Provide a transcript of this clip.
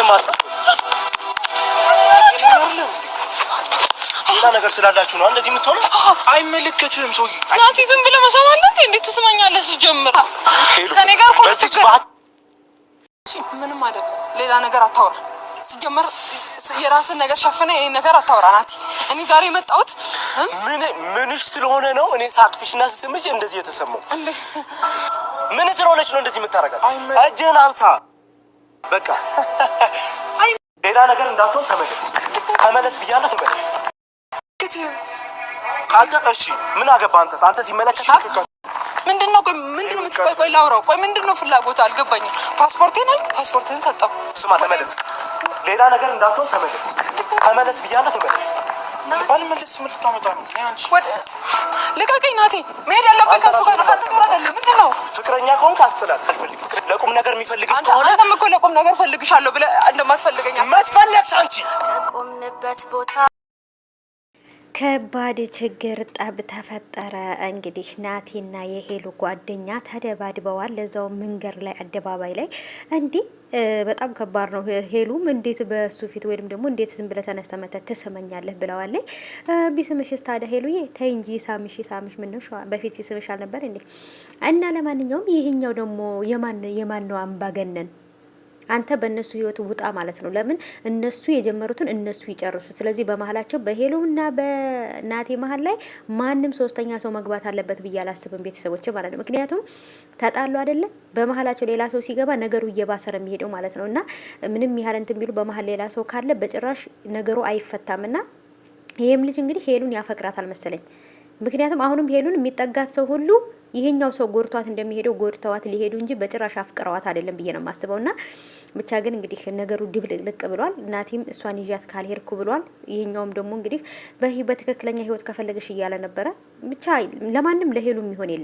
ስማት ሌላ ነገር ስላላችሁ ነው እንደዚህ የምትሆነው። አይመለከትህም ሰውዬ። ናቲ ዝም ብለህ መሰማለህ እንዴ? እንዴት ትስመኛለህ? ሲጀምር ከኔ ጋር ምንም አይደለም። ሌላ ነገር አታውራ። ሲጀምር የራስን ነገር ሸፍነ የኔ ነገር አታውራ ናቲ። እኔ ዛሬ መጣሁት ምንሽ ስለሆነ ነው። እኔ ሳቅፍሽና ስስምሽ እንደዚህ የተሰማው ምን ስለሆነች ነው እንደዚህ የምታረጋት? እጅህን አንሳ በቃ። ሌላ ነገር እንዳትሆን ተመለስ ብያለሁ። ተመለስ ካልተፈሺ ምን አገባ አንተስ? አንተ ሲመለከታል ምንድነው? ምንድነው የምትቆይ? ላውራው። ቆይ ምንድነው ፍላጎት? አልገባኝም። ፓስፖርቴን ፓስፖርቴን ሰጠው። ስማ ተመለስ። ሌላ ነገር እንዳትሆን ተመለስ ብያለሁ። ተመለስ። ባልመለስ ምን ልታመጣ ነው? አንቺ ልቀቀኝ ናቲ። መሄድ ያለብኝ ከሱ ጋር አይደለም። ምንድነው? ፍቅረኛ ከሆንክ አስተላት አልፈልግም። ለቁም ነገር የሚፈልግሽ ከሆነ አንተም እኮ ለቁም ነገር ፈልግሻለሁ ብለህ እንደማትፈልገኝ መስፈለግሽ አንቺ ተቆምንበት ቦታ ከባድ ችግር ጠብ ተፈጠረ። እንግዲህ ናቲና የሄሉ ጓደኛ ተደባድበዋል። ለዛው መንገድ ላይ አደባባይ ላይ እንዲህ በጣም ከባድ ነው። ሄሉም እንዴት በሱ ፊት ወይም ደግሞ እንዴት ዝም ብለህ ተነስተህ መተህ ትስመኛለህ ብለዋለች። ቢስምሽስ ታዲያ ሄሉዬ ተይ እንጂ ሳምሽ ምን ነው በፊት ሲስምሽ አልነበር እንዴ? እና ለማንኛውም ይሄኛው ደግሞ የማን ነው አምባገነን? አንተ በእነሱ ህይወት ውጣ ማለት ነው። ለምን እነሱ የጀመሩትን እነሱ ይጨርሱ። ስለዚህ በመሀላቸው በሄሉና በናቴ መሀል ላይ ማንም ሶስተኛ ሰው መግባት አለበት ብዬ አላስብም፣ ቤተሰቦች ማለት ነው። ምክንያቱም ተጣሉ አይደለም፣ በመሀላቸው ሌላ ሰው ሲገባ ነገሩ እየባሰ ነው የሚሄደው ማለት ነው። እና ምንም ያህል እንትን ቢሉ በመሀል ሌላ ሰው ካለ በጭራሽ ነገሩ አይፈታምና ይሄም ልጅ እንግዲህ ሄሉን ያፈቅራታል መሰለኝ። ምክንያቱም አሁንም ሄሉን የሚጠጋት ሰው ሁሉ ይሄኛው ሰው ጎርቷት እንደሚሄደው ጎርተዋት ሊሄዱ እንጂ በጭራሽ አፍቅረዋት አይደለም ብዬ ነው የማስበውና ብቻ ግን እንግዲህ ነገሩ ድብልቅልቅ ብሏል። ናቲም እሷን ይዣት ካልሄድኩ ብሏል። ይሄኛውም ደግሞ እንግዲህ በትክክለኛ ህይወት ከፈለገሽ እያለ ነበረ። ብቻ ለማንም ለሄሉ የሚሆን የለም።